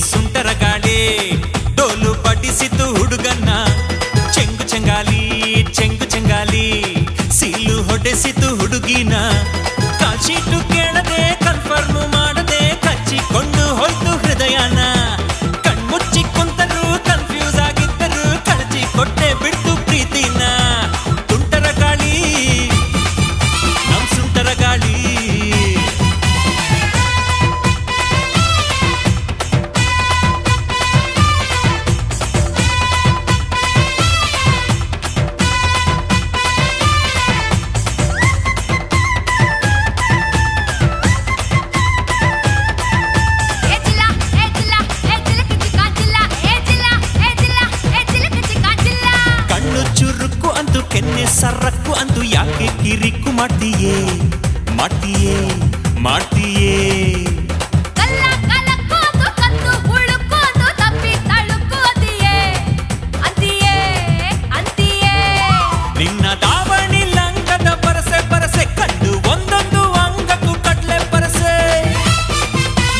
ಸುಂಟರ ಗಾಳಿ ಡೋಲು ಬಡಿಸಿತು ಹುಡುಗನ್ನ ಚೆಂಗು ಚೆಂಗಾಲಿ ಚೆಂಗು ಚೆಂಗಾಲಿ ಸೀಲು ಹೊಡೆಸಿತು ಹುಡುಗಿನ ಕಾಶೀಟು ಕೇಳದೆ ಕನ್ಫರ್ಮ್ ಮಾಡದೆ ಕಚ್ಚಿಕೊಂಡು ಹೋಯ್ತು ಹೃದಯನ ಕಣ್ಮುಚ್ಚಿ ಕುಂತರು ಕನ್ಫ್ಯೂಸ್ ಆಗಿದ್ದರು ಕಳಚಿ ಕೊಟ್ಟೆ ಬಿಡ್ತು ಪ್ರೀತಿನ ತುಂಟರ ಗಾಳಿ ನಮ್ ಸುಂಟರ ಗಾಳಿ ಕೆನ್ನೆ ಸರಕ್ಕು ಅಂದು ಯಾಕೆ ಕಿರಿಕ್ಕು ಮಾಡ್ತೀಯೇ ಮಾಡ್ತೀಯೇ ಮಾಡ್ತೀಯೇ ನಿನ್ನ ದಾವಣಿ ಲಂಗದ ಪರಸೆ ಪರಸೆ ಕಂಡು ಒಂದೊಂದು ಅಂಗಕ್ಕೂ ಕಟ್ಲೆ ಪರಸೆ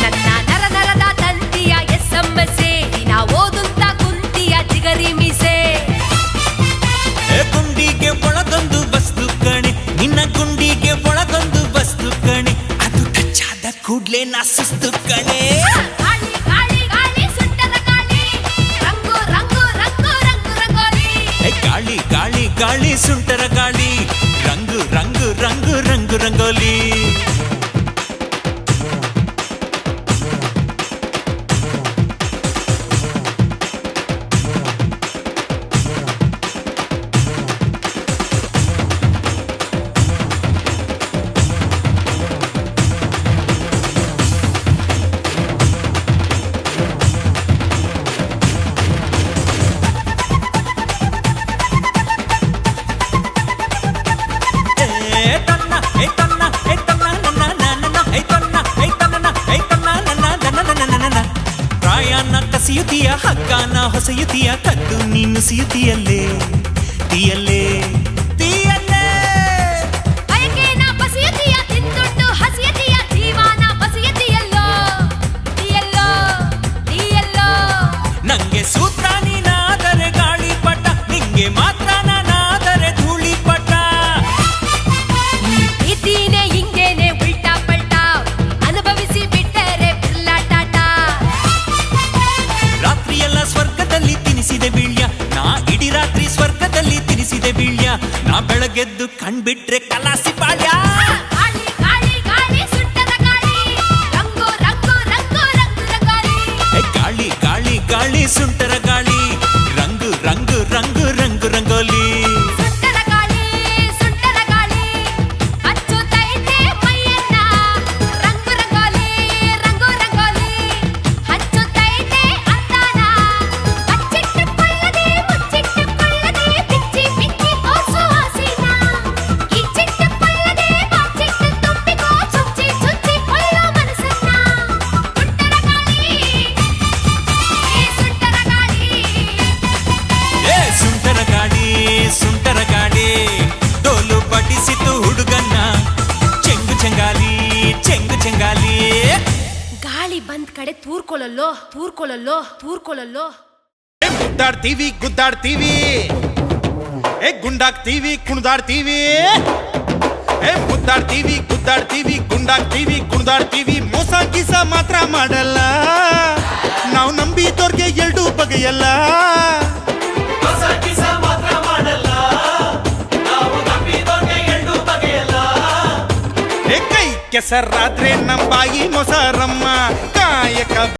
ನನ್ನ ನರ ನರದ ತಂತಿಯ ಎಸ್ಸಮ್ಮಸೆ ದಿನ ಓದುತ್ತಾ ಕುಂತಿಯ ಚಿಗರಿ ಮೀಸೆ ಗುಂಡಿಗೆ ಒಳಗೊಂದು ವಸ್ತು ಕಣೆ ನಿನ್ನ ಗುಂಡಿಗೆ ಒಳಗೊಂದು ವಸ್ತು ಕಣೆ ಅದು ಟಚ್ ಆದ ಕೂಡ್ಲೆ ನಾ ಸುಸ್ತು ಕಣೆ ಗಾಳಿ ಗಾಳಿ ಗಾಳಿ ಸುಂಟರ ಗಾಳಿ ರಂಗು ರಂಗು ರಂಗು ರಂಗು ರಂಗೋಲಿ ಗಾಳಿ ಗಾಳಿ ಗಾಳಿ ಸುಂಟರ ಗಾಳಿ ರಂಗು ರಂಗು ರಂಗು ರಂಗು ರಂಗೋಲಿ ಕಸಿಯುತಿಯ ಹಗ್ಗಾನ ಹೊಸೆಯುತಿಯ ಕದ್ದು ನೀನು ಸಿಯುತಿಯಲ್ಲೇ ತೀಯಲ್ಲೇ ತೀಯಲ್ಲೇ ಬಯಕೆನ ಬಸಿಯತಿಯ ತಿಂದುಂಡು ಹಸಿಯತಿಯ ಜೀವನ ಬಸಿಯತಿಯಲ್ಲೋ ತೀಯಲ್ಲೋ ತೀಯಲ್ಲೋ ನಂಗೆ ಸೂತ್ರ ನೀನಾದರೆ ಗಾಳಿ ಪಟ ನಿಂಗೆ ಮಾತ್ರ ನಾನಾದರೆ ಧೂಳಿ ಪಟ ಪ್ರೀತಿನೇ ಹಿಂಗೇನೆ ಉಲ್ಟಾ ಪಲ್ಟಾ ಅನುಭವಿಸಿ ಬಿಟ್ಟರೆ ಬಿರ್ಲಾ ಟಾಟಾ ರಾತ್ರಿಯೆಲ್ಲ ಸ್ವರ್ಗದಲ್ಲಿ ತಿನಿಸಿದೆ ಬೀಳ್ಯ ನಾ ಇಡೀ ರಾತ್ರಿ ಸ್ವರ್ಗದಲ್ಲಿ ತಿನಿಸಿದೆ ಬೀಳ್ಯ ನಾ ಬೆಳಗೆದ್ದು ಕಣ್ಬಿಟ್ರೆ ಕಲಾಸಿ ಪಾಳ್ಯ ಗಾಳಿ ಗಾಳಿ ಗಾಳಿ ಸುಂಟರ ಗಾಳಿ ರಂಗು ರಂಗು ರಂಗು ರಂಗು ರಂಗೋಲಿ ಗಾಳಿ ಗಾಳಿ ಗಾಳಿ ಸುಂಟರ ಗಾಳಿ ರಂಗು ರಂಗು ರಂಗು ರಂಗು ರಂಗೋಲಿ ಸುಂಟರ ಗಾಳಿ ಹಚ್ಚುತ್ತೈತೆ ಮೈಯನ್ನ ರಂಗು ರಂಗೋಲಿ ರಂಗು ರಂಗೋಲಿ ಹಚ್ಚುತ್ತೈತೆ ಅಂದಾನ ಬಚ್ಚಿಟ್ಟುಕೊಳ್ಳದೆ ಮುಚ್ಚಿಟ್ಟುಕೊಳ್ಳದೆ ಬಿಚ್ಚಿ ಬಿಚ್ಚಿ ಓಸು ಹಸಿನ ಕಿಚ್ಚಿಟ್ಟುಕೊಳ್ಳದೆ ಬಾಚಿಟ್ಟು ತುಂಬಿಕೋ ಚುಚ್ಚಿ ಚುಚ್ಚಿ ಕೊಳ್ಳೋ ಮನಸ್ಸನ್ನ ಸುಂಟರ ಗಾಳಿ ಸುಂಟರ ಗಾಳಿ ಸುಂಟರ ಗಾಳಿ ಡೋಲು ಬಡಿಸಿತು ಹುಡುಗನ್ನ ಚೆಂಗು ಚೆಂಗಾಲಿ ಚೆಂಗು ಚೆಂಗಾಲಿ ಗಾಳಿ ಬಂದ್ ಕಡೆ ತೂರ್ಕೊಳ್ಳಲ್ಲೋ ತೂರ್ಕೊಳ್ಳಲ್ಲೋ ತೂರ್ಕೊಳ್ಳಲ್ಲೋ ಮುದ್ದಾಡ್ತೀವಿ ಗುದ್ದಾಡ್ತೀವಿ ಗುಂಡಾಗ್ತೀವಿ ಕುಣಿದಾಡ್ತೀವಿ ಮುದ್ದಾಡ್ತೀವಿ ಗುದ್ದಾಡ್ತೀವಿ ಗುಂಡಾಗ್ತೀವಿ ಕುಣಿದಾಡ್ತೀವಿ ಮೋಸ ಗೀಸ ಮಾತ್ರ ಮಾಡಲ್ಲ ನಾವು ನಂಬಿದೋರ್ಗೆ ಎರಡು ಬಗೆಯಲ್ಲ ಕೈ ಕೆಸರಾದ್ರೆ ನಮ್ಮ ಬಾಯಿ ಮೊಸರಮ್ಮ ಕಾಯಕ